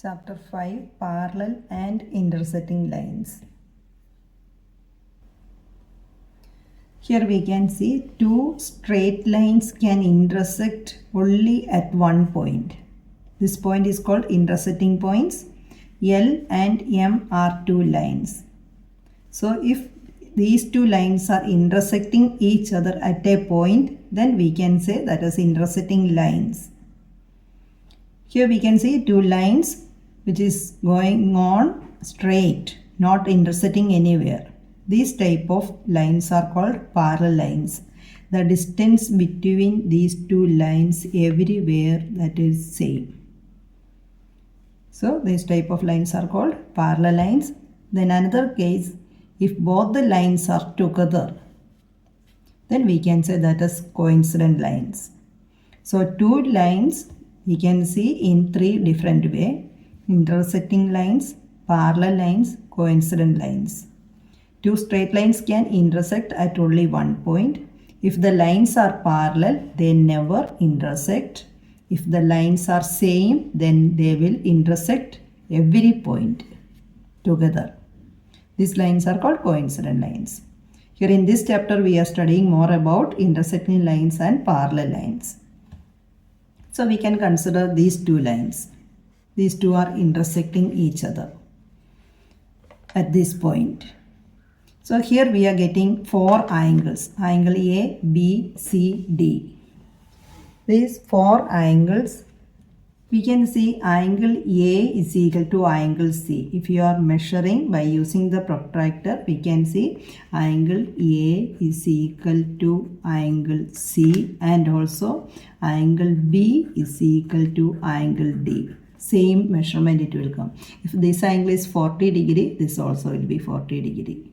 Chapter 5 Parallel and Intersecting Lines. Here we can see two straight lines can intersect only at one point. This point is called intersecting points. L and M are two lines. So if these two lines are intersecting each other at a point, then we can say that is intersecting lines. Here we can see two lines which is going on straight, not intersecting anywhere. These type of lines are called parallel lines. The distance between these two lines everywhere that is same. So these type of lines are called parallel lines. Then another case, if both the lines are together, then we can say that is coincident lines. So two lines we can see in three different ways: intersecting lines, parallel lines, coincident lines. Two straight lines can intersect at only one point. If the lines are parallel, they never intersect. If the lines are same, then they will intersect every point together. These lines are called coincident lines. Here in this chapter, we are studying more about intersecting lines and parallel lines. So we can consider these two lines. These two are intersecting each other at this point. So here we are getting four angles. Angle A, B, C, D. These four angles, we can see angle A is equal to angle C. If you are measuring by using the protractor, we can see angle A is equal to angle C, and also angle B is equal to angle D. Same measurement it will come. If this angle is 40 degree, this also will be 40 degree.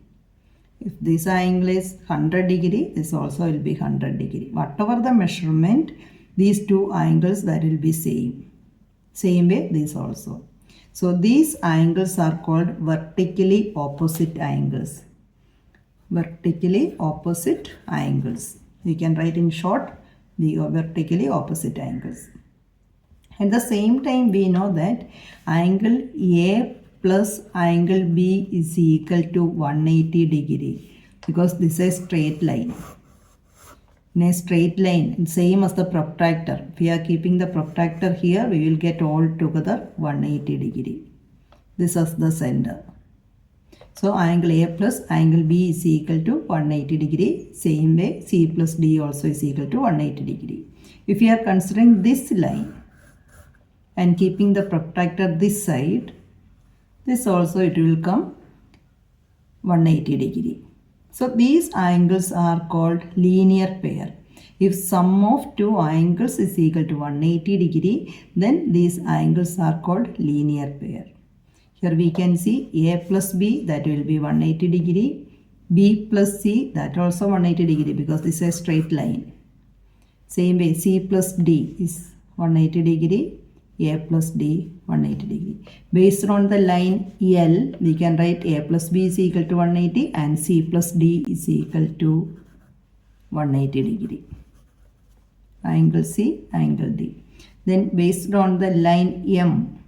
If this angle is 100 degree, this also will be 100 degree. Whatever the measurement, these two angles that will be same. Same way this also. So these angles are called vertically opposite angles. Vertically opposite angles. We can write in short the vertically opposite angles. At the same time, we know that angle A plus angle B is equal to 180 degree because this is a straight line. In a straight line, same as the protractor. If we are keeping the protractor here, we will get all together 180 degree. This is the center. So angle A plus angle B is equal to 180 degree. Same way C plus D also is equal to 180 degree. If we are considering this line and keeping the protractor this side, this also it will come 180 degree. So these angles are called linear pair. If sum of two angles is equal to 180 degree, then these angles are called linear pair. Here we can see A plus B, that will be 180 degree. B plus C, that also 180 degree because this is a straight line. Same way C plus D is 180 degree. A plus D 180 degree. Based on the line L, we can write A plus B is equal to 180 and C plus D is equal to 180 degree. Angle C, angle D. Then based on the line M,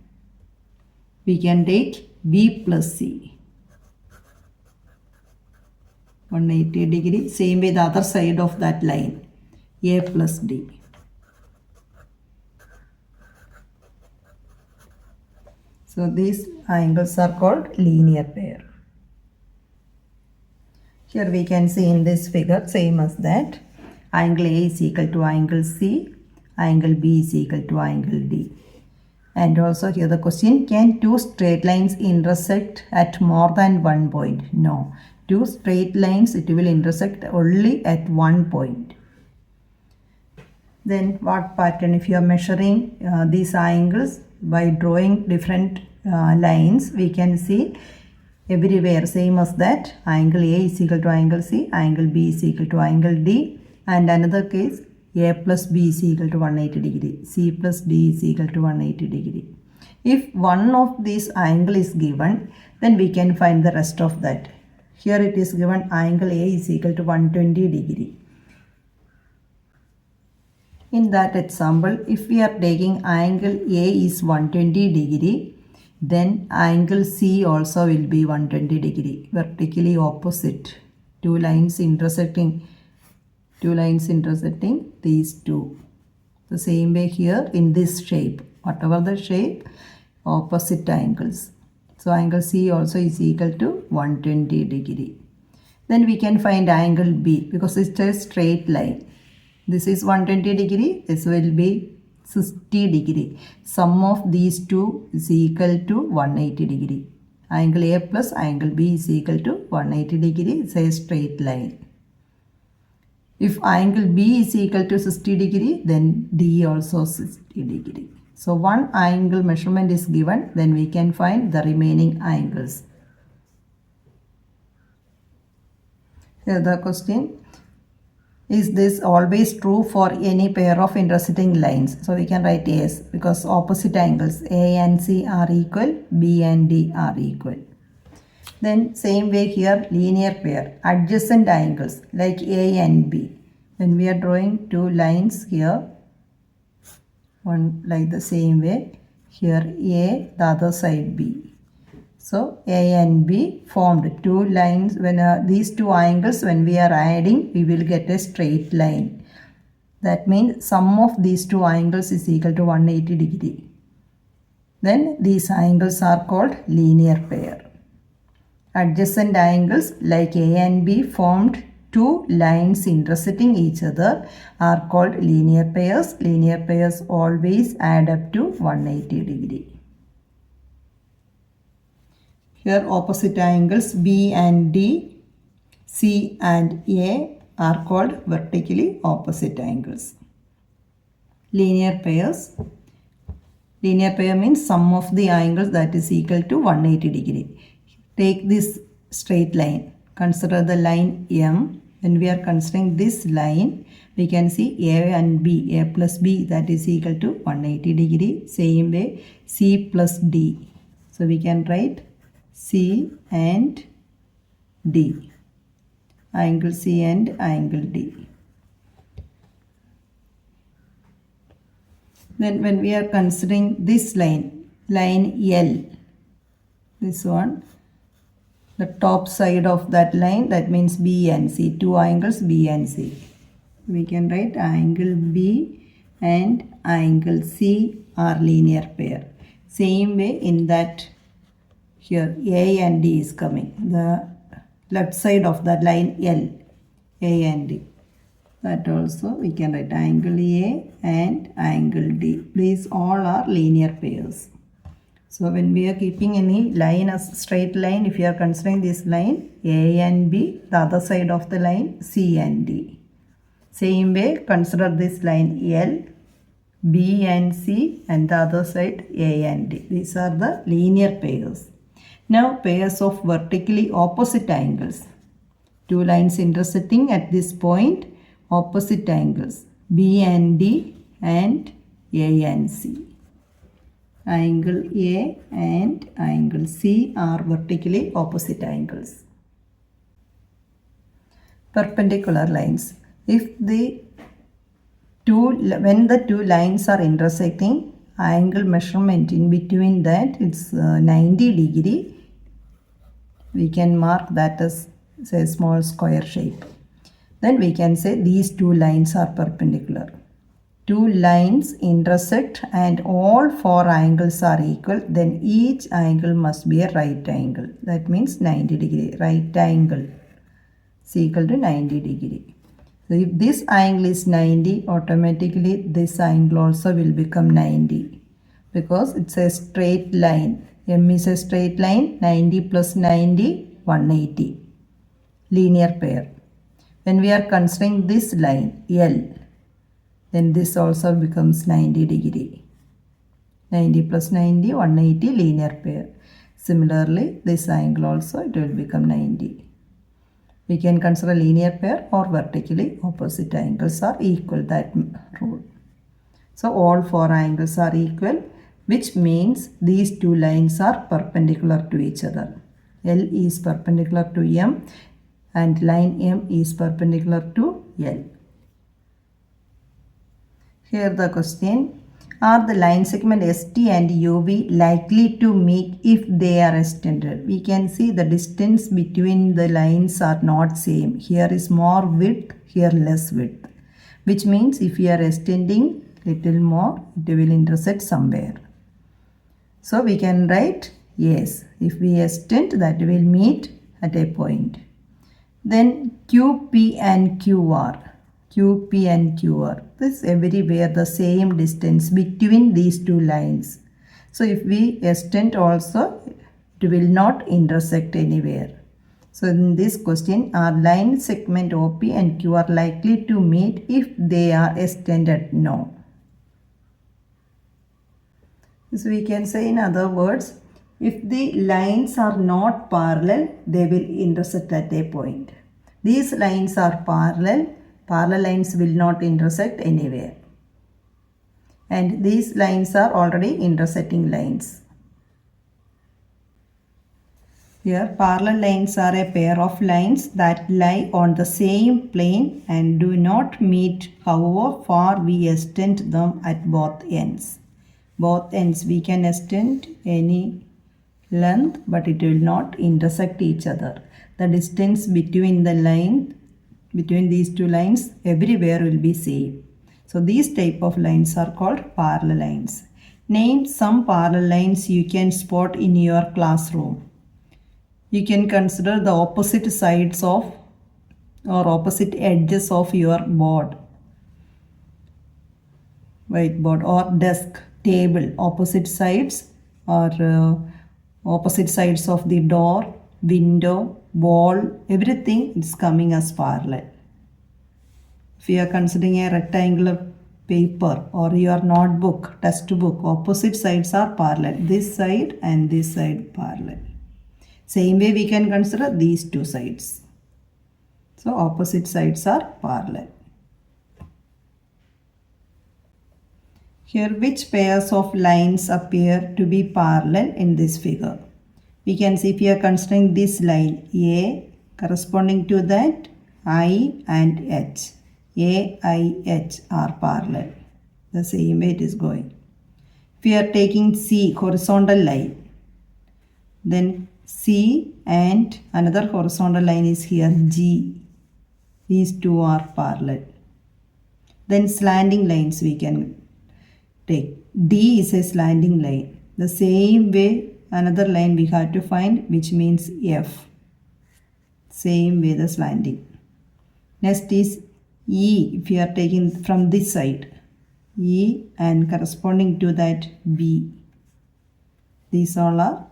we can take B plus C 180 degree. Same way the other side of that line A plus D. So these angles are called linear pair. Here we can see in this figure same as that. Angle A is equal to angle C. Angle B is equal to angle D. And also here the question, can two straight lines intersect at more than one point? No. Two straight lines, it will intersect only at one point. Then what pattern? If you are measuring these angles by drawing different lines, we can see everywhere same as that. Angle A is equal to angle C, angle B is equal to angle D, and another case A plus B is equal to 180 degree, C plus D is equal to 180 degree. If one of these angle is given, then we can find the rest of that. Here it is given angle A is equal to 120 degree. In that example, if we are taking angle A is 120 degree, then angle C also will be 120 degree, vertically opposite. Two lines intersecting these two. The same way here in this shape, whatever the shape, opposite angles. So angle C also is equal to 120 degree. Then we can find angle B because it's a straight line. This is 120 degree, this will be 60 degree. Sum of these two is equal to 180 degree. Angle A plus angle B is equal to 180 degree. It's a straight line. If angle B is equal to 60 degree, then D also 60 degree. So one angle measurement is given, then we can find the remaining angles. Here the question, is this always true for any pair of intersecting lines? So we can write yes, because opposite angles A and C are equal, B and D are equal. Then same way here, linear pair, adjacent angles like A and B. When we are drawing two lines here, one like the same way, here A, the other side B. So A and B formed two lines. When these two angles, when we are adding, we will get a straight line. That means sum of these two angles is equal to 180 degree. Then these angles are called linear pair. Adjacent angles like A and B formed two lines intersecting each other are called linear pairs. Linear pairs always add up to 180 degree. Here opposite angles B and D, C and A are called vertically opposite angles. Linear pairs. Linear pair means sum of the angles that is equal to 180 degree. Take this straight line. Consider the line M. When we are considering this line, we can see A and B, A plus B, that is equal to 180 degree. Same way C plus D. So we can write C and D. Angle C and angle D. Then when we are considering this line L, this one, the top side of that line, that means B and C, two angles B and C. We can write angle B and angle C are linear pair. Same way in that here A and D is coming. The left side of that line L, A and D. That also we can write angle A and angle D. These all are linear pairs. So when we are keeping any line as straight line, if you are considering this line A and B, the other side of the line C and D. Same way consider this line L, B and C, and the other side A and D. These are the linear pairs. Now pairs of vertically opposite angles. Two lines intersecting at this point, opposite angles B and D and A and C. Angle A and angle C are vertically opposite angles. Perpendicular lines. When the two lines are intersecting, angle measurement in between that, it's 90 degree. We can mark that as say small square shape. Then we can say these two lines are perpendicular. Two lines intersect and all four angles are equal, then each angle must be a right angle. That means 90 degree. Right angle is equal to 90 degree. So if this angle is 90, automatically this angle also will become 90 because it's a straight line. M is a straight line, 90 plus 90, 180. Linear pair. When we are considering this line L, then this also becomes 90 degree. 90 plus 90, 180 linear pair. Similarly, this angle also it will become 90. We can consider linear pair or vertically opposite angles are equal, that rule. So all four angles are equal, which means these two lines are perpendicular to each other. L is perpendicular to M and line M is perpendicular to L. Here the question, Are the line segment ST and UV likely to meet if they are extended? We can see the distance between the lines are not same. Here is more width, here less width. Which means if we are extending little more, it will intersect somewhere. So we can write yes. If we extend, that will meet at a point. Then QP and QR. QP and QR. This everywhere the same distance between these two lines. So if we extend also, it will not intersect anywhere. So in this question, are line segment OP and Q are likely to meet if they are extended? No. So we can say in other words, if the lines are not parallel, they will intersect at a point. These lines are parallel. Parallel lines will not intersect anywhere. And these lines are already intersecting lines. Here, parallel lines are a pair of lines that lie on the same plane and do not meet however far we extend them at both ends. Both ends we can extend any length, but it will not intersect each other. The distance between these two lines everywhere will be same. So these type of lines are called parallel lines. Name some parallel lines you can spot in your classroom. You can consider the opposite sides of or opposite edges of your board, whiteboard or desk, table, opposite sides or opposite sides of the door, window, wall, everything is coming as parallel. If you are considering a rectangular paper or your notebook, textbook, opposite sides are parallel. This side and this side parallel. Same way we can consider these two sides. So opposite sides are parallel. Here which pairs of lines appear to be parallel in this figure? We can see if we are considering this line A corresponding to that I and H. A, I, H are parallel. The same way it is going. If we are taking C, horizontal line, then C and another horizontal line is here G. These two are parallel. Then slanting lines we can take. D is a slanting line. The same way another line we have to find, which means F. Same way the slanting. Next is E, if you are taking from this side. E and corresponding to that B. These all are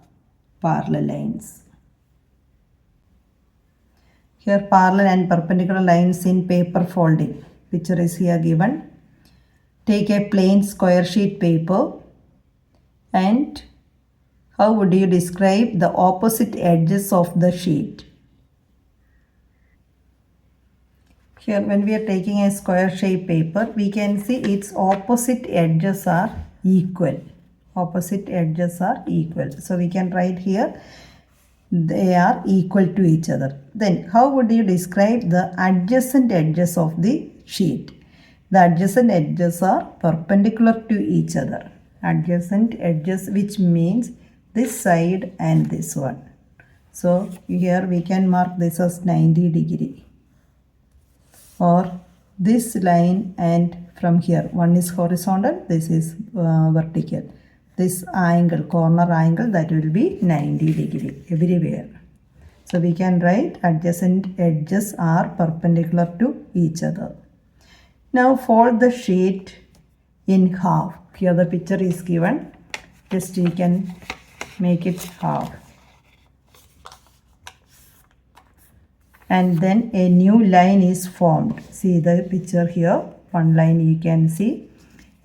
parallel lines. Here parallel and perpendicular lines in paper folding. Picture is here given. Take a plain square sheet paper and how would you describe the opposite edges of the sheet? Here when we are taking a square shape paper, we can see its opposite edges are equal. Opposite edges are equal. So we can write here they are equal to each other. Then how would you describe the adjacent edges of the sheet? The adjacent edges are perpendicular to each other. Adjacent edges, which means this side and this one. So here we can mark this as 90 degree. Or this line and from here, one is horizontal, this is vertical. This angle, corner angle, that will be 90 degree everywhere. So we can write adjacent edges are perpendicular to each other. Now fold the sheet in half. Here the picture is given. Just you can make it half. And then a new line is formed. See the picture here. One line you can see.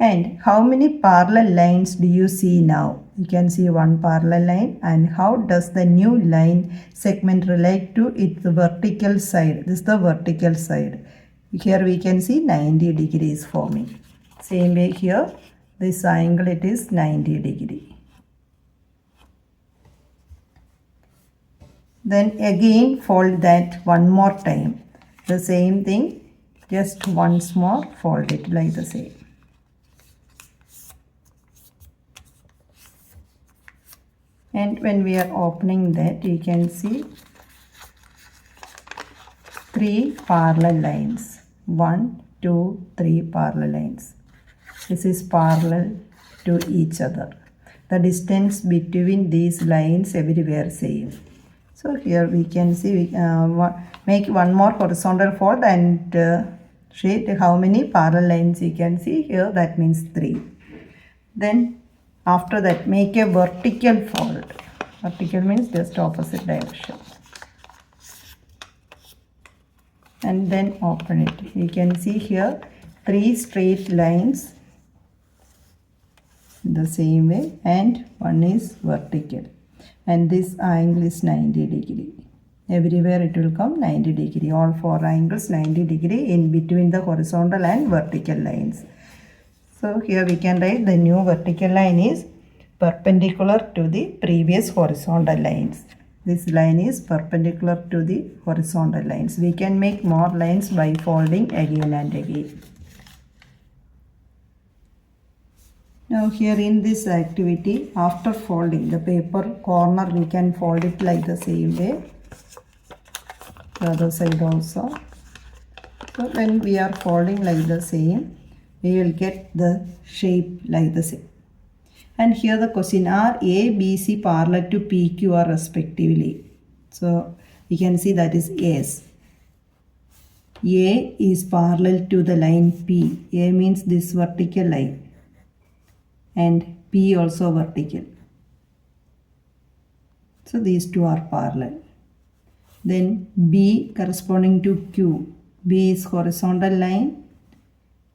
And how many parallel lines do you see now? You can see one parallel line. And how does the new line segment relate to its vertical side? This is the vertical side. Here we can see 90 degrees forming. Same way here, this angle it is 90 degree. Then again fold that one more time. The same thing, just once more fold it like the same. And when we are opening that, you can see 3 parallel lines. 1, 2, 3 parallel lines. This is parallel to each other. The distance between these lines everywhere same. So here we can see, make one more horizontal fold and sheet how many parallel lines you can see here. That means 3. Then after that, make a vertical fold. Vertical means just opposite direction. And then open it. You can see here 3 straight lines the same way, and one is vertical, and this angle is 90 degree. Everywhere it will come 90 degree. All 4 angles 90 degree in between the horizontal and vertical lines. So here we can write the new vertical line is perpendicular to the previous horizontal lines. This line is perpendicular to the horizontal lines. We can make more lines by folding again and again. Now here in this activity, after folding the paper corner, we can fold it like the same way. The other side also. So when we are folding like the same, we will get the shape like the same. And here the question, are A, B, C parallel to P, Q, R respectively? So we can see that is yes. A is parallel to the line P. A means this vertical line. And P also vertical. So these two are parallel. Then B corresponding to Q. B is horizontal line.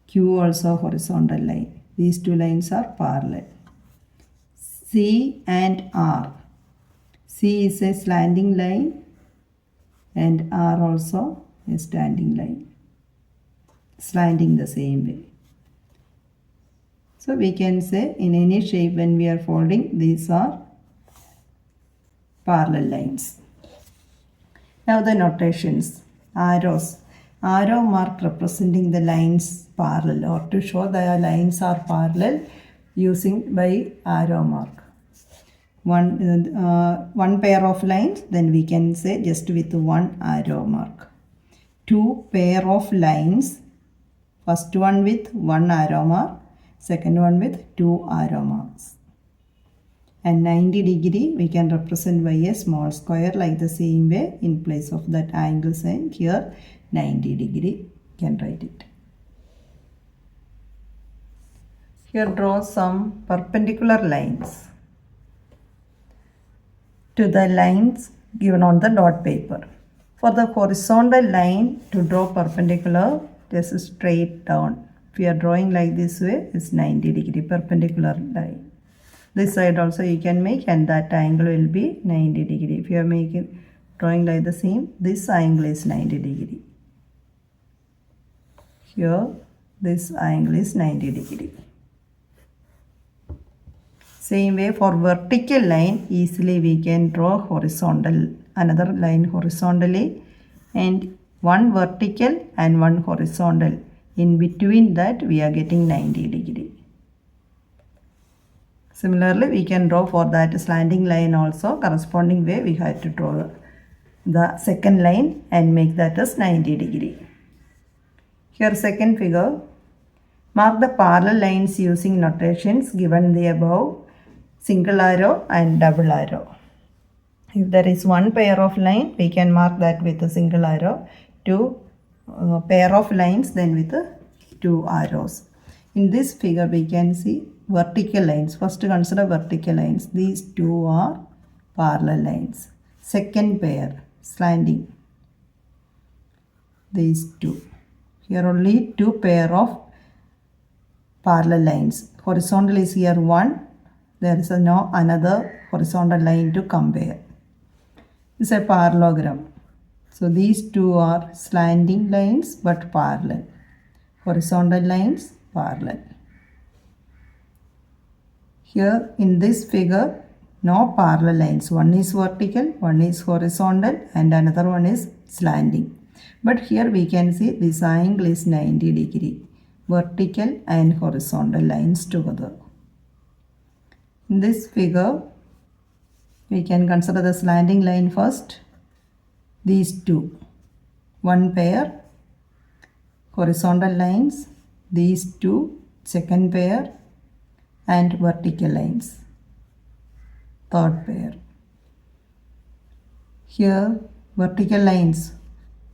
Q also horizontal line. These two lines are parallel. C and R. C is a slanting line and R also a standing line. Slanting the same way. So we can say in any shape when we are folding, these are parallel lines. Now the notations. Arrows. Arrow mark representing the lines parallel, or to show the lines are parallel using by arrow mark. One pair of lines, then we can say just with one arrow mark. 2 pair of lines. First one with one arrow mark. Second one with 2 arrow marks. And 90 degree we can represent by a small square like the same way. In place of that angle sign, here 90 degree can write it. Here draw some perpendicular lines to the lines given on the dot paper. For the horizontal line, to draw perpendicular, just straight down. If you are drawing like this way, it's 90 degree perpendicular line. This side also you can make, and that angle will be 90 degree. If you are drawing like the same, this angle is 90 degree. Here this angle is 90 degree. Same way for vertical line, easily we can draw horizontal, another line horizontally, and one vertical and one horizontal. In between that we are getting 90 degree. Similarly, we can draw for that slanting line also, corresponding way we have to draw the second line and make that as 90 degree. Here second figure, mark the parallel lines using notations given the above, single arrow and double arrow. If there is one pair of line, we can mark that with a single arrow. 2 pair of lines, then with 2 arrows. In this figure we can see vertical lines. First consider vertical lines. These 2 are parallel lines. Second pair slanting. These 2. Here only 2 pair of parallel lines. Horizontal is here 1. There is no another horizontal line to compare. This is a parallelogram. So these 2 are slanting lines but parallel. Horizontal lines parallel. Here in this figure, no parallel lines. One is vertical, one is horizontal, and another one is slanting. But here we can see this angle is 90 degree. Vertical and horizontal lines together. In this figure, We can consider the slanting line first. These two, one pair horizontal lines, these two, second pair, and vertical lines, third pair. Here vertical lines,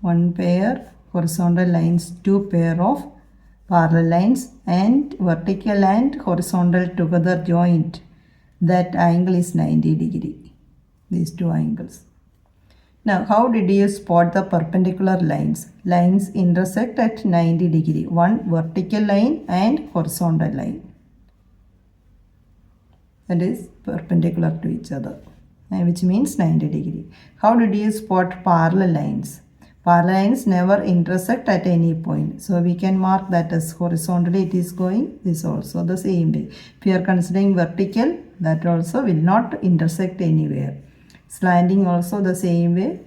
one pair, horizontal lines, two pair of parallel lines, and vertical and horizontal together joined. That angle is 90 degree. These two angles. Now, how did you spot the perpendicular lines? Lines intersect at 90 degree. One vertical line and horizontal line. That is perpendicular to each other, which means 90 degree. How did you spot parallel lines? Parallel lines never intersect at any point. So, we can mark that as horizontally it is going. This also the same way. If you are considering vertical, that also will not intersect anywhere. Slanting also the same way.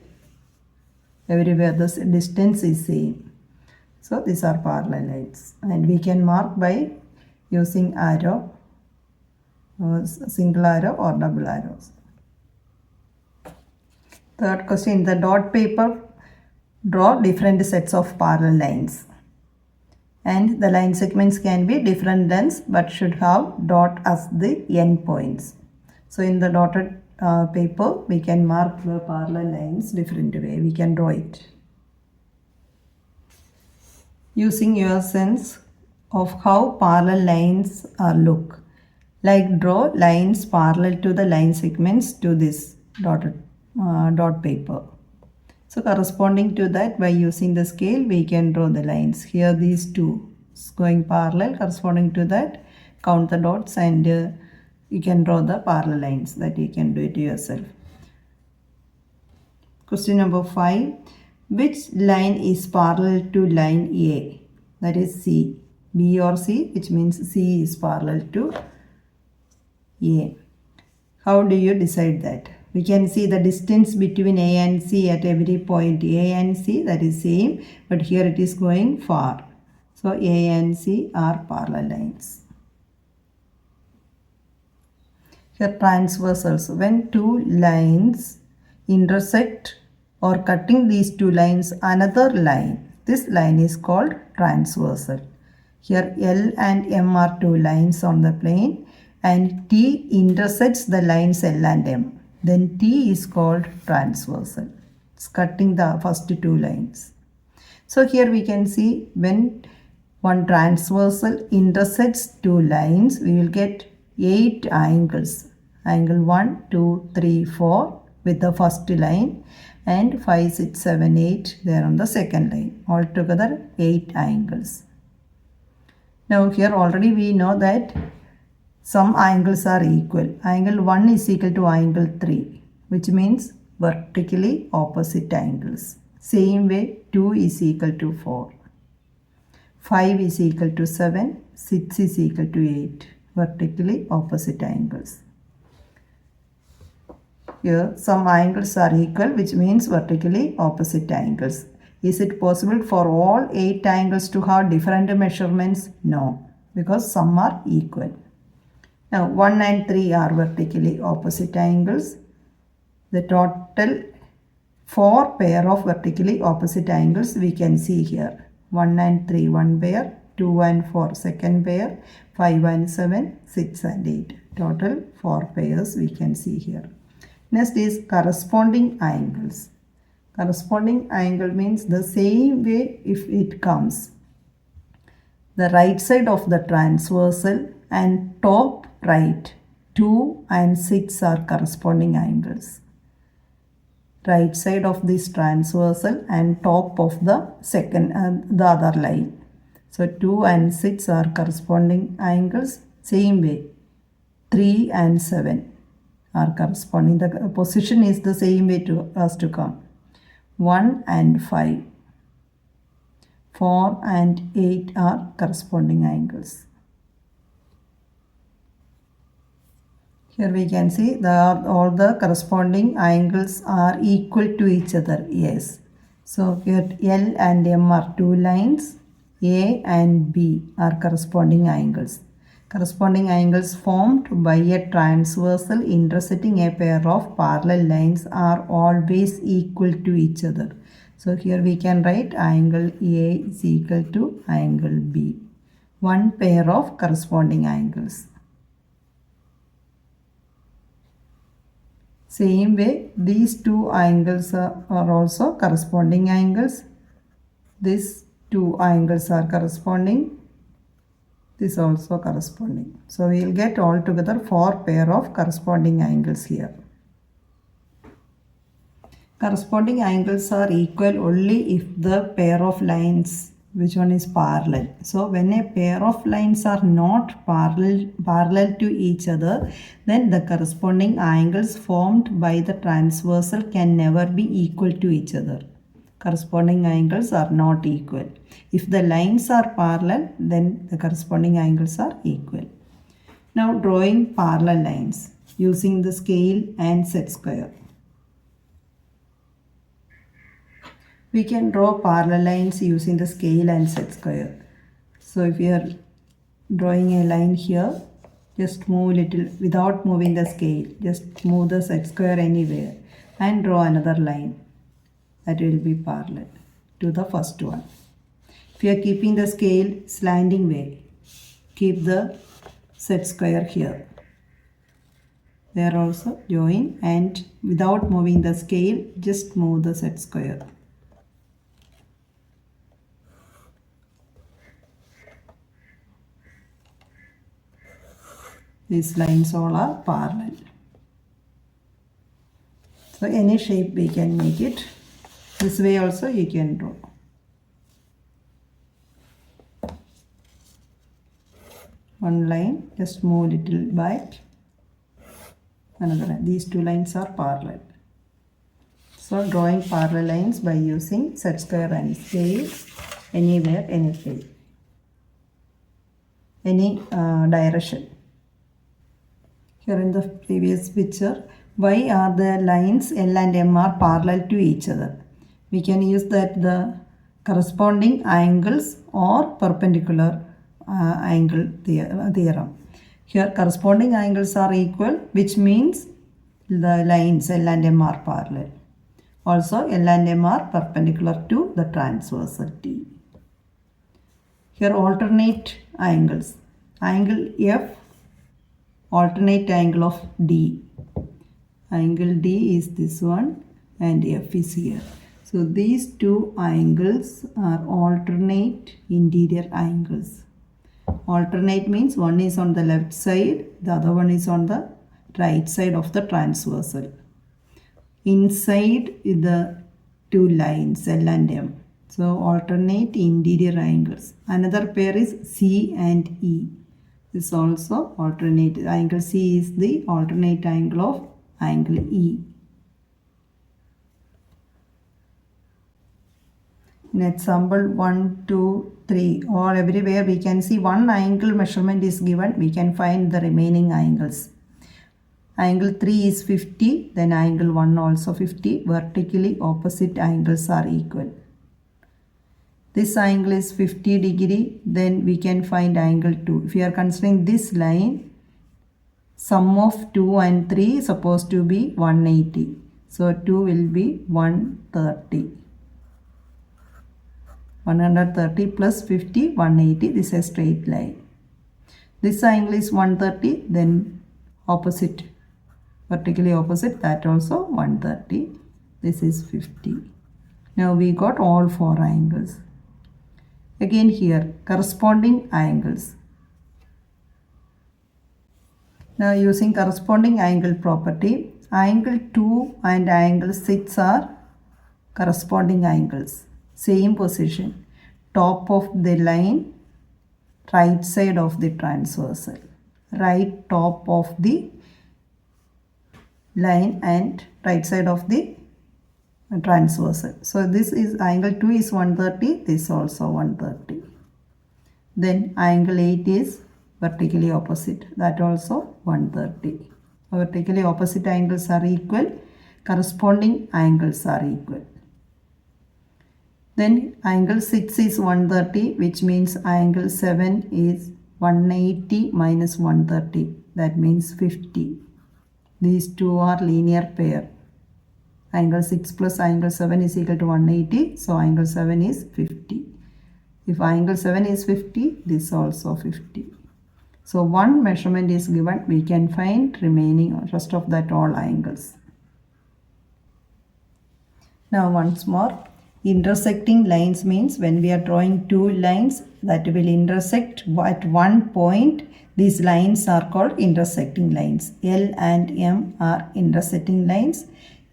Everywhere the distance is same. So these are parallel lines, and we can mark by using arrow, single arrow or double arrows. Third question, in the dot paper, draw different sets of parallel lines. And the line segments can be different lengths but should have dot as the end points. So in the dotted paper, we can mark the parallel lines different way. We can draw it. Using your sense of how parallel lines look. Like draw lines parallel to the line segments to this dot paper. So corresponding to that, by using the scale, we can draw the lines. Here these two is going parallel. Corresponding to that, count the dots and you can draw the parallel lines. That you can do it yourself. Question number 5. Which line is parallel to line A? That is C. B or C, which means C is parallel to A. How do you decide that? We can see the distance between A and C at every point. A and C, that is same, but here it is going far. So A and C are parallel lines. Here transversals. When two lines intersect or cutting these two lines, another line. This line is called transversal. Here L and M are two lines on the plane, and T intersects the lines L and M. Then T is called transversal. It's cutting the first two lines. So here we can see when one transversal intersects two lines, we will get 8 angles. Angle 1, 2, 3, 4 with the first line, and 5, 6, 7, 8 there on the second line. Altogether 8 angles. Now here already we know that some angles are equal. Angle 1 is equal to angle 3, which means vertically opposite angles. Same way 2 is equal to 4. 5 is equal to 7. 6 is equal to 8. Vertically opposite angles. Here some angles are equal, which means vertically opposite angles. Is it possible for all 8 angles to have different measurements? No, because some are equal. Now 1 and 3 are vertically opposite angles. The total 4 pair of vertically opposite angles we can see here. 1 and 3 one pair, 2 and 4 second pair, 5 and 7, 6 and 8. Total 4 pairs we can see here. Next is corresponding angles. Corresponding angle means the same way if it comes. The right side of the transversal and top right 2 and 6 are corresponding angles. Right side of this transversal and top of the the other line. So 2 and 6 are corresponding angles. Same way 3 and 7 are corresponding. The position is the same way as to come. 1 and 5. 4 and 8 are corresponding angles. Here we can see all the corresponding angles are equal to each other. Yes. So here L and M are two lines. A and B are corresponding angles. Corresponding angles formed by a transversal intersecting a pair of parallel lines are always equal to each other. So here we can write angle A is equal to angle B. One pair of corresponding angles. Same way, these two angles are also corresponding angles. These two angles are corresponding. This also corresponding. So we will get altogether 4 pair of corresponding angles here. Corresponding angles are equal only if the pair of lines, which one is parallel. So when a pair of lines are not parallel to each other, then the corresponding angles formed by the transversal can never be equal to each other. Corresponding angles are not equal. If the lines are parallel, then the corresponding angles are equal. Now drawing parallel lines using the scale and set square. We can draw parallel lines using the scale and set square. So if you are drawing a line here, just move little without moving the scale. Just move the set square anywhere and draw another line that will be parallel to the first one. If you are keeping the scale slanting way, keep the set square here. There also join, and without moving the scale, just move the set square. These lines all are parallel. So any shape we can make it. This way also you can draw. One line, just move little back. Another line. These two lines are parallel. So drawing parallel lines by using set square and scale anywhere, anything, any direction. Here in the previous picture, why are the lines L and M are parallel to each other? We can use that the corresponding angles or perpendicular angle theorem. Here corresponding angles are equal, which means the lines L and M are parallel. Also L and M are perpendicular to the transversal T. Here alternate angles. Angle F, alternate angle of D. Angle D is this one and F is here. So these two angles are alternate interior angles. Alternate means one is on the left side, the other one is on the right side of the transversal. Inside the two lines L and M. So alternate interior angles. Another pair is C and E. This also alternate. Angle C is the alternate angle of angle E. In example 1, 2, 3, or everywhere we can see one angle measurement is given. We can find the remaining angles. Angle 3 is 50, then angle 1 also 50. Vertically opposite angles are equal. This angle is 50 degree, then we can find angle 2. If we are considering this line, sum of 2 and 3 is supposed to be 180. So 2 will be 130. 130 plus 50, 180. This is a straight line. This angle is 130, then opposite, vertically opposite, that also 130. This is 50. Now we got all 4 angles. Again here, corresponding angles. Now using corresponding angle property, angle 2 and angle 6 are corresponding angles. Same position. Top of the line, right side of the transversal. Right top of the line and right side of the transversal. So this is angle 2 is 130, this also 130. Then angle 8 is vertically opposite, that also 130. Vertically opposite angles are equal, corresponding angles are equal. Then angle 6 is 130, which means angle 7 is 180 minus 130, that means 50. These two are linear pair. Angle 6 plus angle 7 is equal to 180, so angle 7 is 50. If angle 7 is 50, this also 50. So one measurement is given, we can find remaining rest of that all angles. Now once more, intersecting lines means when we are drawing two lines that will intersect at one point, these lines are called intersecting lines. L and M are intersecting lines.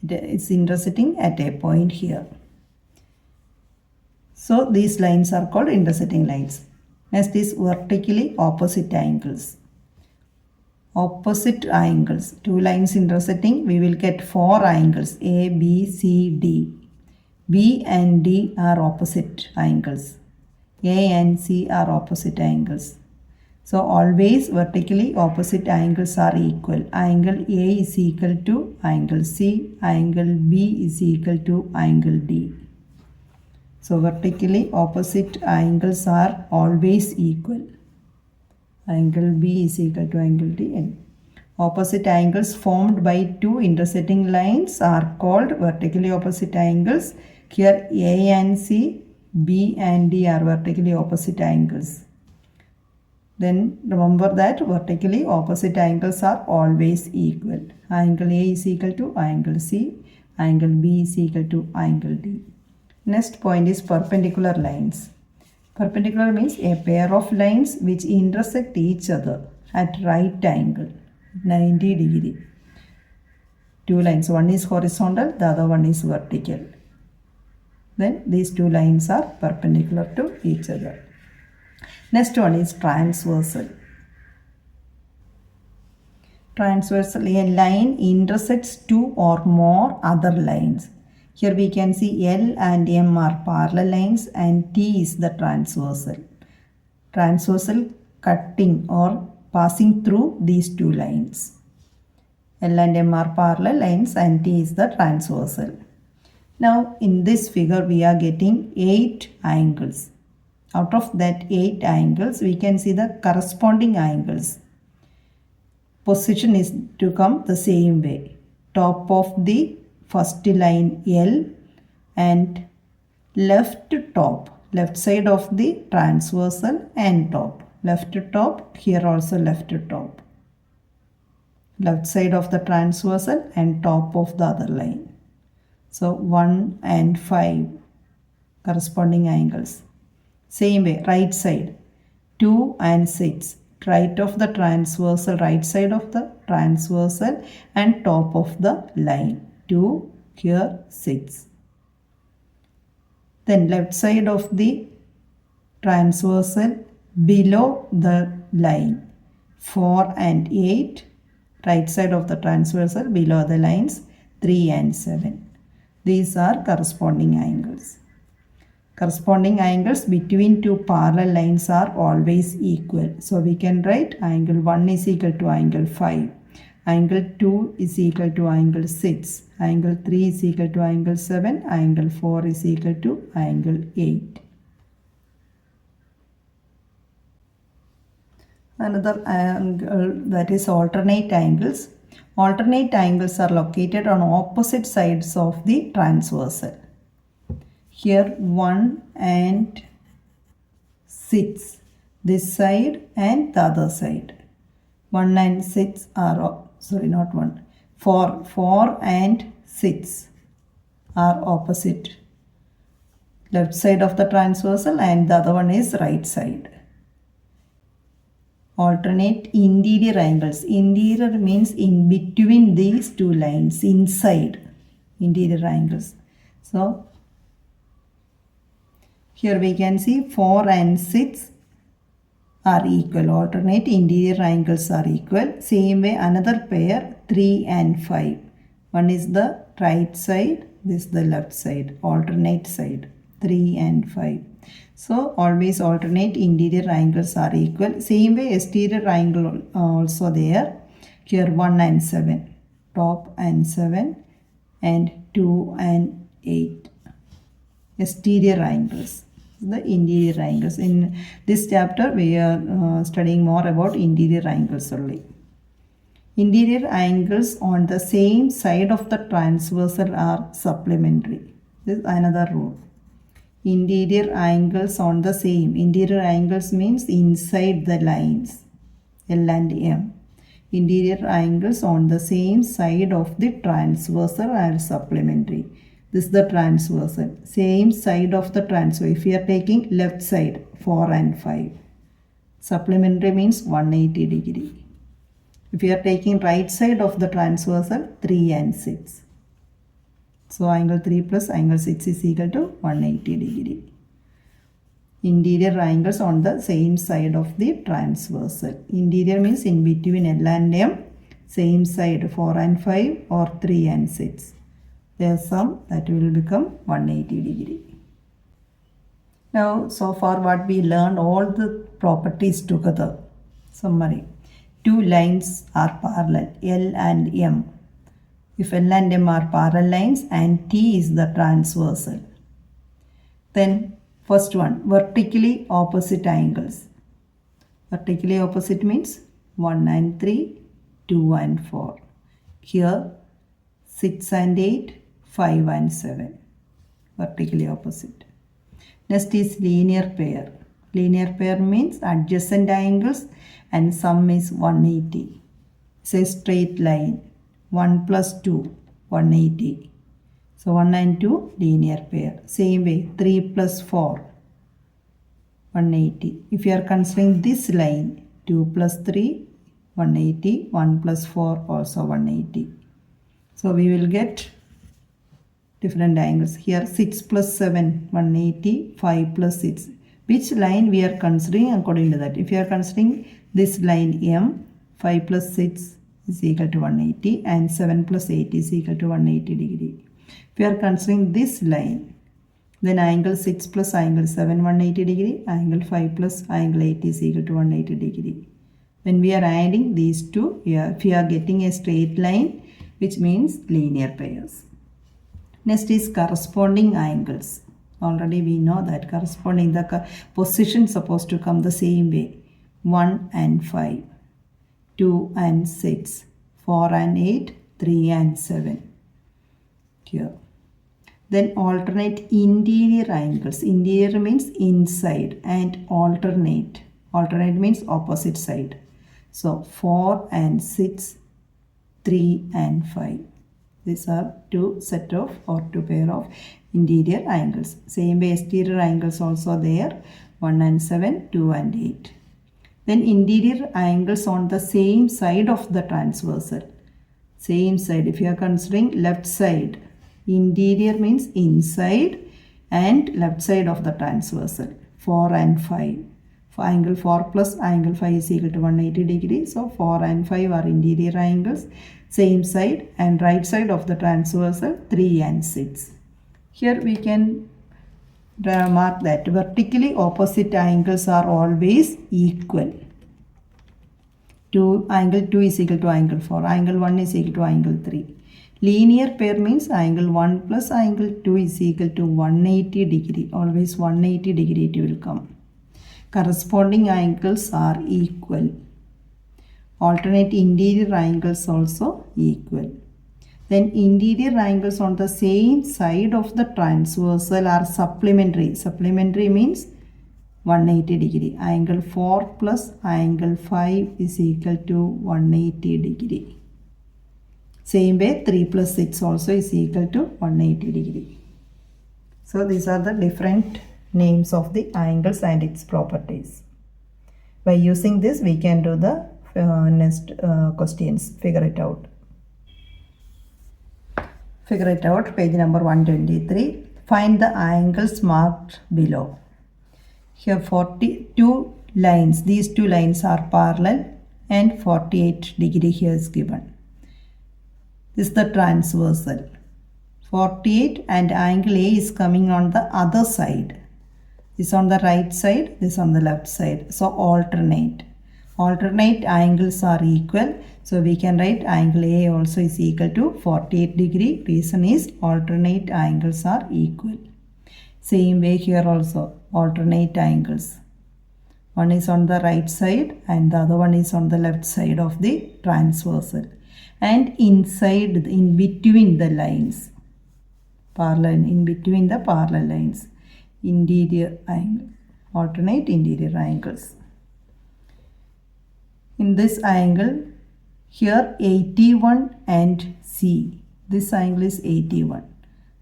It's intersecting at a point here. So these lines are called intersecting lines. Next is vertically opposite angles. Opposite angles. Two lines intersecting, we will get four angles A, B, C, D. B and D are opposite angles. A and C are opposite angles. So always vertically opposite angles are equal. Angle A is equal to angle C. Angle B is equal to angle D. So vertically opposite angles are always equal. Angle B is equal to angle D. Opposite angles formed by two intersecting lines are called vertically opposite angles. Here A and C, B and D are vertically opposite angles. Then remember that vertically opposite angles are always equal. Angle A is equal to angle C. Angle B is equal to angle D. Next point is perpendicular lines. Perpendicular means a pair of lines which intersect each other at right angle, 90 degree. Two lines, one is horizontal, the other one is vertical. Then these two lines are perpendicular to each other. Next one is transversal. Transversal, a line intersects two or more other lines. Here we can see L and M are parallel lines and T is the transversal. Transversal cutting or passing through these two lines. L and M are parallel lines and T is the transversal. Now in this figure we are getting 8 angles. Out of that 8 angles we can see the corresponding angles. Position is to come the same way. Top of the first line L and left top, left side of the transversal and top. Left top, here also left top. Left side of the transversal and top of the other line. So 1 and 5 corresponding angles. Same way, right side, 2 and 6. Right of the transversal, right side of the transversal and top of the line. 2, here 6. Then left side of the transversal below the line. 4 and 8. Right side of the transversal below the lines. 3 and 7. These are corresponding angles. Corresponding angles between two parallel lines are always equal. So we can write angle 1 is equal to angle 5. Angle 2 is equal to angle 6. Angle 3 is equal to angle 7. Angle 4 is equal to angle 8. Another angle, that is alternate angles. Alternate angles are located on opposite sides of the transversal. Here 1 and 6, this side and the other side. 1 and 6 are, sorry, not 1, 4 and 6 are opposite. Left side of the transversal and the other one is right side. Alternate interior angles. Interior means in between these two lines, inside. Interior angles. So here we can see 4 and 6 are equal. Alternate interior angles are equal. Same way another pair 3 and 5. One is the right side, this is the left side. Alternate side 3 and 5. So always alternate interior angles are equal. Same way exterior angle also there. Here 1 and 7. Top and 7 and 2 and 8. Exterior angles. The interior angles. In this chapter, we are studying more about interior angles only. Interior angles on the same side of the transversal are supplementary. This is another rule. Interior angles on the same. Interior angles means inside the lines L and M. Interior angles on the same side of the transversal are supplementary. This is the transversal. Same side of the transversal. If we are taking left side 4 and 5. Supplementary means 180 degree. If we are taking right side of the transversal 3 and 6. So angle 3 plus angle 6 is equal to 180 degree. Interior angles on the same side of the transversal. Interior means in between L and M. Same side 4 and 5 or 3 and 6. Their sum that will become 180 degree. Now so far what we learned, all the properties together. Summary. Two lines are parallel, L and M. If L and M are parallel lines and T is the transversal. Then first one, vertically opposite angles. Vertically opposite means 1 and 3, 2 and 4. Here 6 and 8, 5 and 7. Vertically opposite. Next is linear pair. Linear pair means adjacent angles and sum is 180. It's a straight line. 1 plus 2, 180. So 1 and 2 linear pair. Same way 3 plus 4, 180. If you are considering this line, 2 plus 3, 180. 1 plus 4 also 180. So we will get different angles. Here 6 plus 7, 180. 5 plus 6. Which line we are considering according to that. If you are considering this line M, 5 plus 6 is equal to 180 and 7 plus 8 is equal to 180 degree. If you are considering this line, then angle 6 plus angle 7 180 degree, angle 5 plus angle 8 is equal to 180 degree. When we are adding these two, if we are getting a straight line, which means linear pairs. Next is corresponding angles. Already we know that corresponding, the position supposed to come the same way. 1 and 5, 2 and 6, 4 and 8, 3 and 7. Here. Then alternate interior angles. Interior means inside and alternate. Alternate means opposite side. So 4 and 6, 3 and 5. These are two pair of interior angles. Same way exterior angles also there. 1 and 7, 2 and 8. Then interior angles on the same side of the transversal. Same side. If you are considering left side, interior means inside and left side of the transversal. 4 and 5. For angle 4 plus angle 5 is equal to 180 degrees. So 4 and 5 are interior angles. Same side and right side of the transversal 3 and 6. Here we can mark that vertically opposite angles are always equal. Angle 2 is equal to angle 4. Angle 1 is equal to angle 3. Linear pair means angle 1 plus angle 2 is equal to 180 degree. Always 180 degree it will come. Corresponding angles are equal. Alternate interior angles also equal. Then interior angles on the same side of the transversal are supplementary. Supplementary means 180 degree. Angle 4 plus angle 5 is equal to 180 degree. Same way 3 plus 6 also is equal to 180 degree. So these are the different names of the angles and its properties. By using this we can do the next questions. Figure it out. Figure it out. Page number 123. Find the angles marked below. Here 42 lines. These two lines are parallel and 48 degree here is given. This is the transversal. 48 and angle A is coming on the other side. This on the right side, this on the left side. So alternate. Alternate angles are equal. So we can write angle A also is equal to 48 degree. Reason is alternate angles are equal. Same way here also, alternate angles. One is on the right side and the other one is on the left side of the transversal. And inside, in between the lines, parallel, in between the parallel lines, interior angle, alternate interior angles. In this angle, here 81 and C, this angle is 81.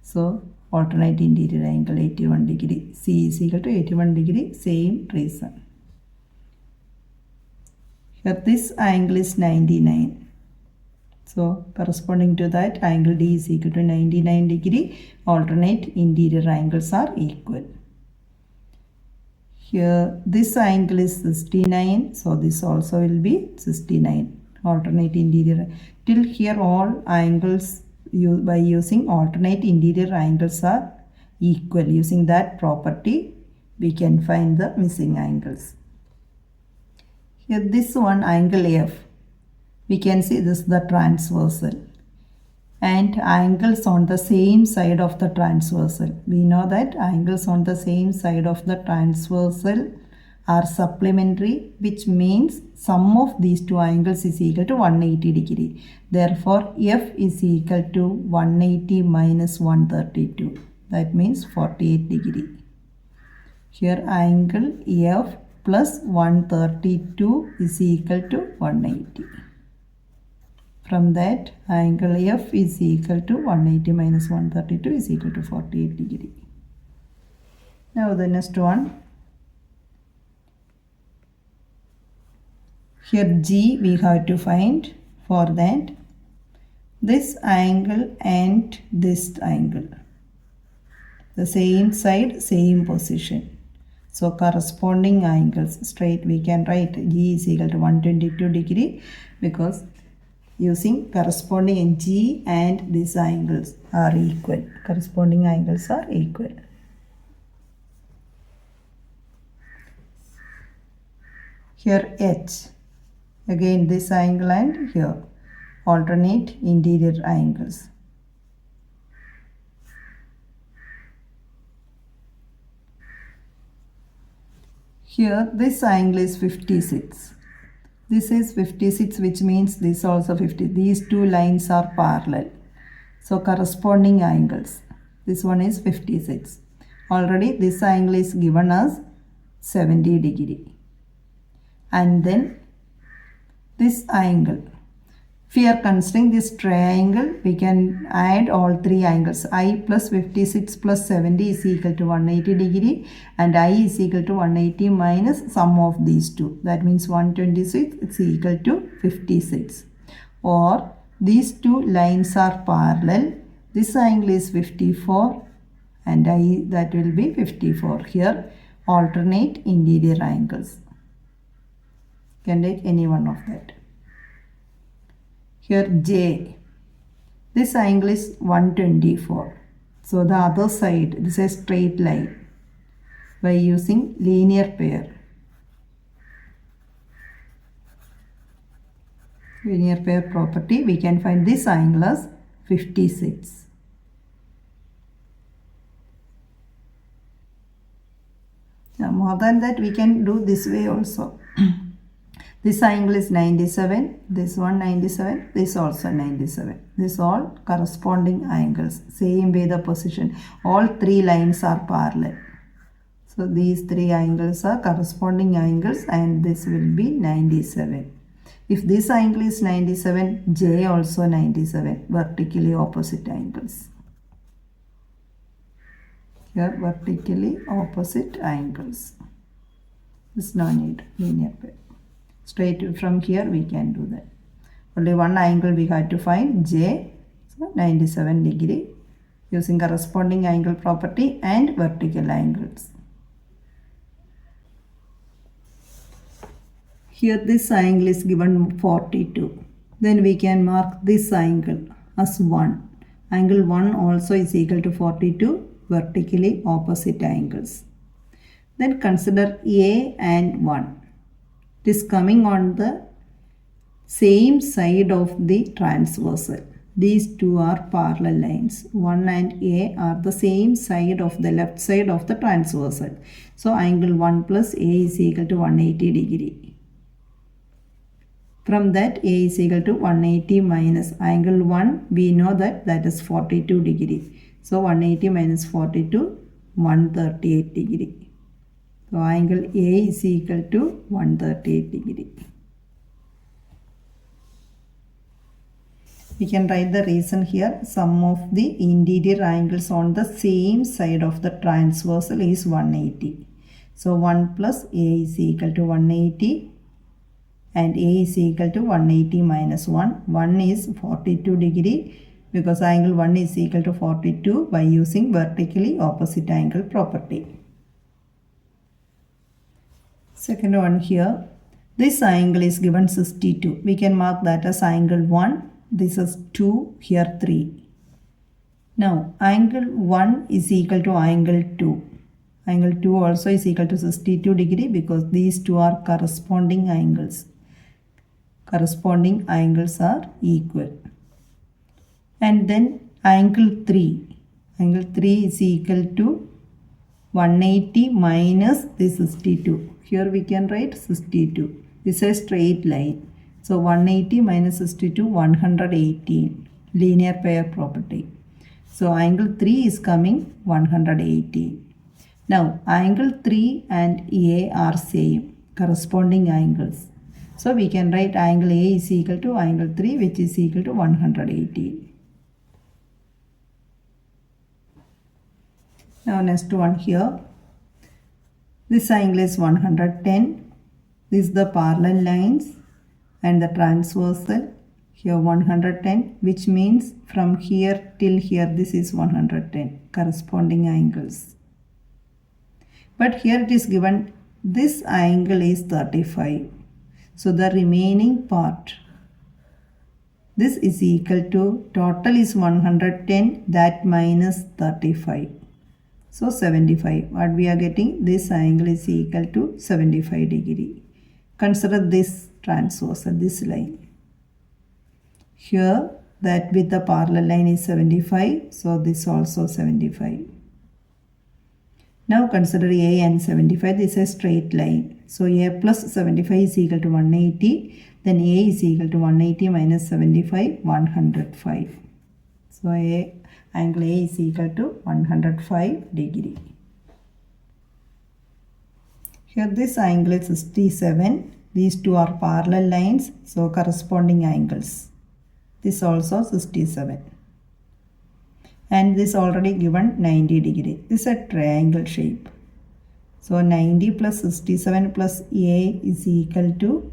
So, alternate interior angle 81 degree. C is equal to 81 degree, same reason. Here this angle is 99. So, corresponding to that, angle D is equal to 99 degree. Alternate interior angles are equal. Here this angle is 69. So, this also will be 69. Alternate interior. Till here all angles by using alternate interior angles are equal. Using that property, we can find the missing angles. Here this one, angle F, we can see this is the transversal and angles on the same side of the transversal. We know that angles on the same side of the transversal are supplementary, which means sum of these two angles is equal to 180 degree. Therefore, F is equal to 180 minus 132. That means 48 degree. Here angle F plus 132 is equal to 180. From that, angle F is equal to 180 minus 132 is equal to 48 degree. Now the next one. Here G we have to find. For that, this angle and this angle, the same side, same position. So corresponding angles, straight we can write G is equal to 122 degree because using corresponding G and these angles are equal. Corresponding angles are equal. Here H, again this angle and here, alternate interior angles. Here this angle is 56. This is 56, which means this also 50. These two lines are parallel. So corresponding angles. This one is 56. Already this angle is given as 70 degree. And then this angle. If we are considering this triangle, we can add all three angles. I plus 56 plus 70 is equal to 180 degree and I is equal to 180 minus sum of these two. That means 126 is equal to 56. Or these two lines are parallel. This angle is 54 and I, that will be 54. Here alternate interior angles. You can take any one of that. Here J, this angle is 124. So the other side, this is a straight line by using linear pair. Linear pair property, we can find this angle as 56. Now more than that, we can do this way also. This angle is 97, this one 97, this also 97. This all corresponding angles. Same way the position. All three lines are parallel. So these three angles are corresponding angles and this will be 97. If this angle is 97, J also 97. Vertically opposite angles. Here vertically opposite angles. There's no need linear pair. Straight from here we can do that. Only one angle we had to find, J, so 97 degree, using corresponding angle property and vertical angles. Here this angle is given 42. Then we can mark this angle as 1. Angle 1 also is equal to 42, vertically opposite angles. Then consider A and 1. It is coming on the same side of the transversal. These two are parallel lines. 1 and A are the same side of the left side of the transversal. So angle 1 plus A is equal to 180 degree. From that A is equal to 180 minus angle 1, we know that is 42 degree. So 180 minus 42, 138 degree. So angle A is equal to 138 degree. We can write the reason here. Sum of the interior angles on the same side of the transversal is 180. So 1 plus A is equal to 180 and A is equal to 180 minus 1. 1 is 42 degree because angle 1 is equal to 42 by using vertically opposite angle property. Second one here. This angle is given 62. We can mark that as angle 1. This is 2, here 3. Now, angle 1 is equal to angle 2. Angle 2 also is equal to 62 degree because these two are corresponding angles. Corresponding angles are equal. And then angle 3. Angle 3 is equal to 180 minus the 62. Here we can write 62. This is a straight line. So 180 minus 62, 118. Linear pair property. So angle 3 is coming 118. Now angle 3 and A are same. Corresponding angles. So we can write angle A is equal to angle 3 which is equal to 118. Now next one here. This angle is 110. This is the parallel lines and the transversal. Here 110 which means from here till here this is 110. Corresponding angles. But here it is given this angle is 35. So the remaining part, this is equal to, total is 110, that minus 35. So 75. What we are getting? This angle is equal to 75 degree. Consider this transversal, this line. Here that with the parallel line is 75. So this also 75. Now consider A and 75. This is a straight line. So A plus 75 is equal to 180. Then A is equal to 180 minus 75, 105. So angle A is equal to 105 degree. Here this angle is 67. These two are parallel lines. So corresponding angles. This also 67. And this already given 90 degree. This is a triangle shape. So 90 plus 67 plus A is equal to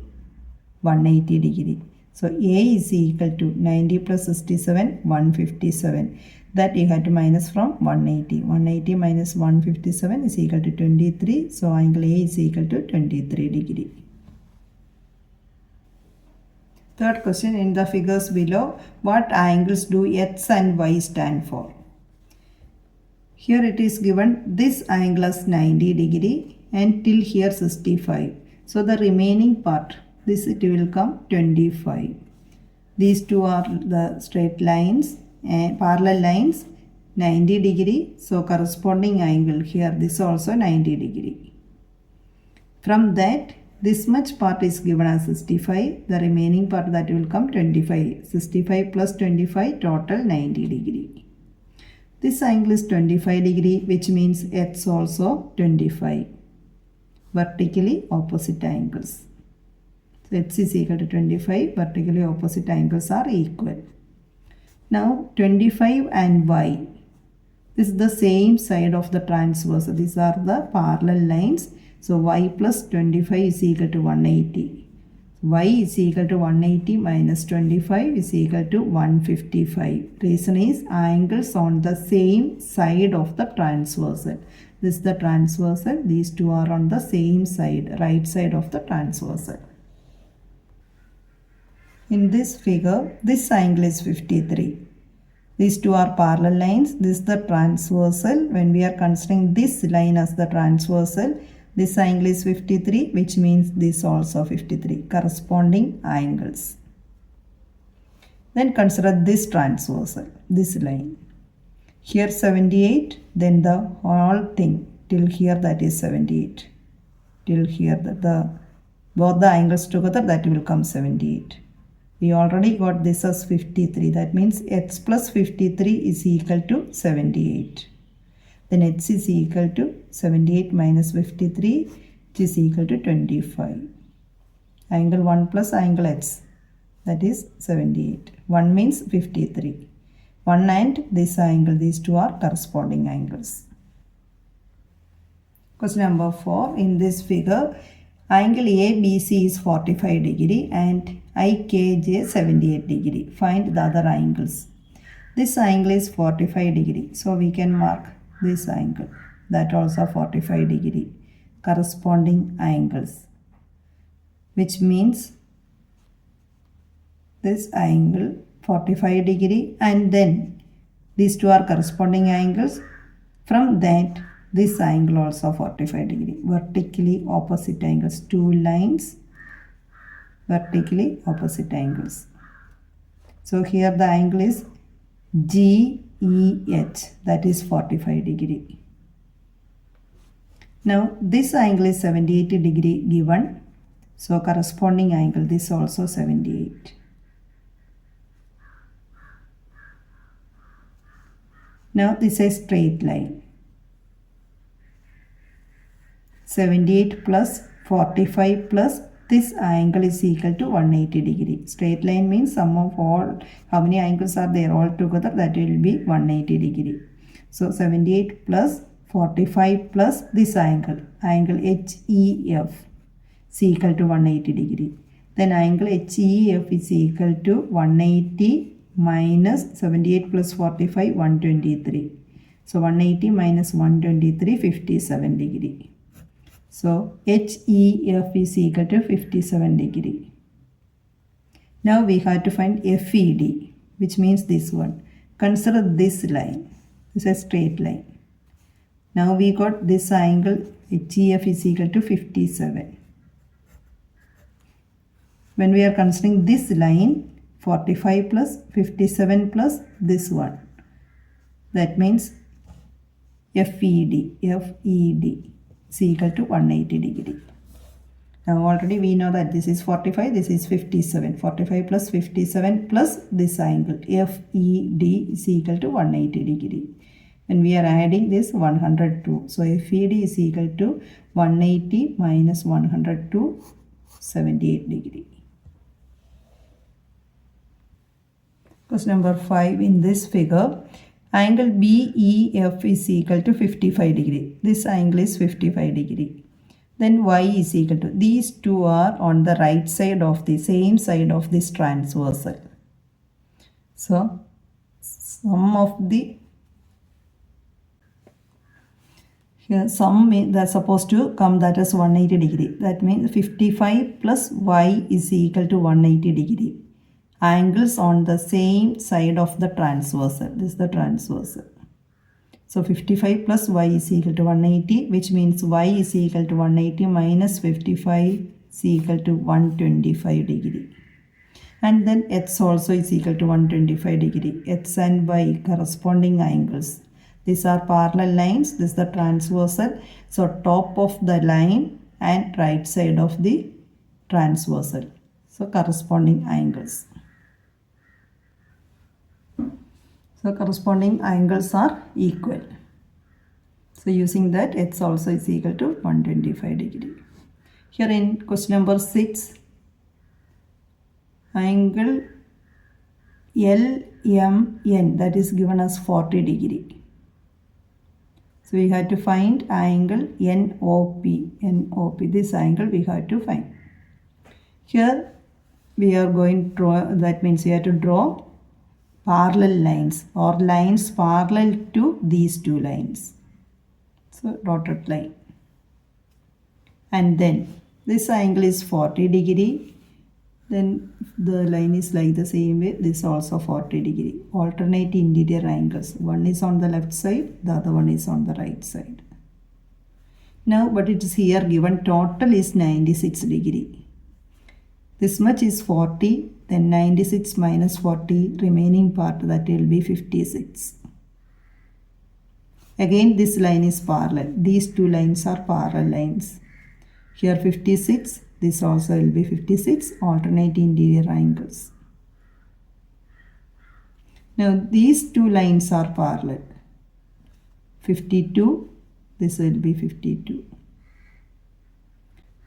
180 degree. So A is equal to 90 plus 67, 157. That you have to minus from 180. 180 minus 157 is equal to 23. So angle A is equal to 23 degree. Third question, in the figures below, what angles do X and Y stand for? Here it is given this angle as 90 degree and till here 65. So the remaining part, this it will come 25. These two are the straight lines and parallel lines, 90 degree. So corresponding angle here, this also 90 degree. From that, this much part is given as 65. The remaining part that will come 25. 65 plus 25, total 90 degree. This angle is 25 degree, which means X also 25. Vertically opposite angles. So X is equal to 25. Vertically opposite angles are equal. Now 25 and Y. This is the same side of the transverse. These are the parallel lines. So Y plus 25 is equal to 180. Y is equal to 180 minus 25 is equal to 155. Reason is angles on the same side of the transversal. This is the transversal. These two are on the same side, right side of the transversal. In this figure, this angle is 53. These two are parallel lines. This is the transversal. When we are considering this line as the transversal, this angle is 53, which means this also 53. Corresponding angles. Then consider this transversal, this line. Here 78, then the whole thing till here, that is 78. Till here both the angles together, that will come 78. We already got this as 53. That means x plus 53 is equal to 78. Then x is equal to 78 minus 53, which is equal to 25. Angle 1 plus angle x, that is 78. 1 means 53. 1 and this angle, these two are corresponding angles. Question number 4. In this figure, angle ABC is 45 degree and IKJ 78 degree. Find the other angles. This angle is 45 degree. So we can mark this angle. That also 45 degree. Corresponding angles. Which means this angle 45 degree and then these two are corresponding angles. From that, this angle also 45 degree. Vertically opposite angles. Two lines. Vertically opposite angles. So here the angle is GEH, that is 45 degree. Now this angle is 78 degree given. So corresponding angle, this also 78. Now this is a straight line. 78 plus 45 plus this angle is equal to 180 degree. Straight line means sum of all, how many angles are there all together, that will be 180 degree. So 78 plus 45 plus this angle HEF is equal to 180 degree. Then angle HEF is equal to 180 minus 78 plus 45, 123. So 180 minus 123, 57 degree. So HEF is equal to 57 degree. Now we have to find FED, which means this one. Consider this line. This is a straight line. Now we got this angle HEF is equal to 57. When we are considering this line, 45 plus 57 plus this one. That means FED is equal to 180 degree. Now already we know that this is 45, this is 57. 45 plus 57 plus this angle FED is equal to 180 degree. When we are adding this 102. So FED is equal to 180 minus 102, 78 degree. Question number 5. In this figure, angle BEF is equal to 55 degree. This angle is 55 degree. Then Y is equal to, these two are on the right side of the same side of this transversal. So sum of the, here sum that's supposed to come, that is 180 degree. That means 55 plus Y is equal to 180 degree. Angles on the same side of the transversal. This is the transversal. So 55 plus Y is equal to 180, which means Y is equal to 180 minus 55 is equal to 125 degree. And then X also is equal to 125 degree. X and Y corresponding angles. These are parallel lines. This is the transversal. So top of the line and right side of the transversal. So corresponding angles. So corresponding angles are equal. So using that, X also is equal to 125 degree. Here in question number 6, angle LMN, that is given as 40 degree. So we have to find angle NOP. This angle we have to find. Here we are going to draw, that means we have to draw parallel lines or lines parallel to these two lines. So dotted line. And then this angle is 40 degree. Then the line is like the same way. This also 40 degree. Alternate interior angles. One is on the left side, the other one is on the right side. Now, but it is here given total is 96 degree. This much is 40, then 96 minus 40, remaining part, that will be 56. Again this line is parallel. These two lines are parallel lines. Here 56, this also will be 56, alternate interior angles. Now these two lines are parallel. 52, this will be 52.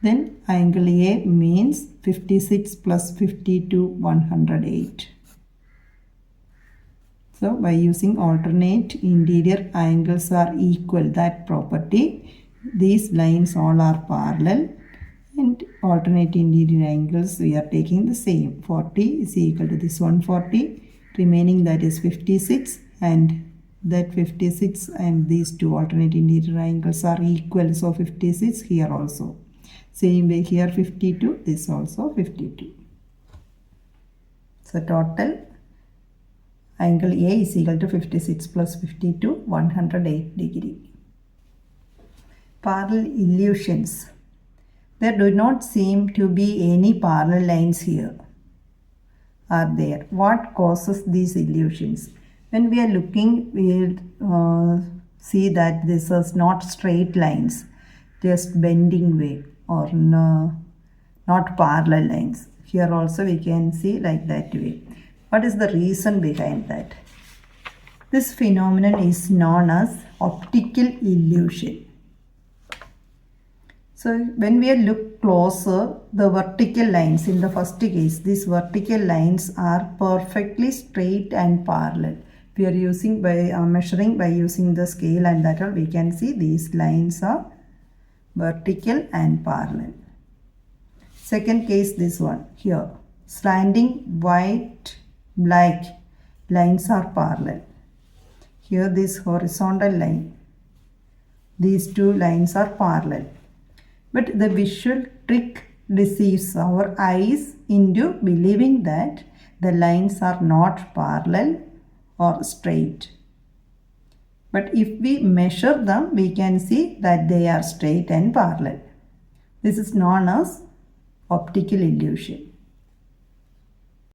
Then angle A means 56 plus 52, 108. So by using alternate interior angles are equal, that property, these lines all are parallel, and alternate interior angles we are taking the same. 40 is equal to this 140, remaining that is 56, and that 56 and these two alternate interior angles are equal, so 56 here also. Same way here 52, this also 52. So total angle A is equal to 56 plus 52, 108 degree. Parallel illusions. There do not seem to be any parallel lines here. Are there? What causes these illusions? When we are looking, we will see that this is not straight lines, just bending way, or no, not parallel lines. Here also we can see like that way. What is the reason behind that? This phenomenon is known as optical illusion. So when we look closer, the vertical lines, in the first case, these vertical lines are perfectly straight and parallel. We are using by measuring by using the scale, and that all we can see these lines are vertical and parallel. Second case, this one here, slanting white black lines are parallel. Here this horizontal line, these two lines are parallel. But the visual trick deceives our eyes into believing that the lines are not parallel or straight. But if we measure them, we can see that they are straight and parallel. This is known as optical illusion.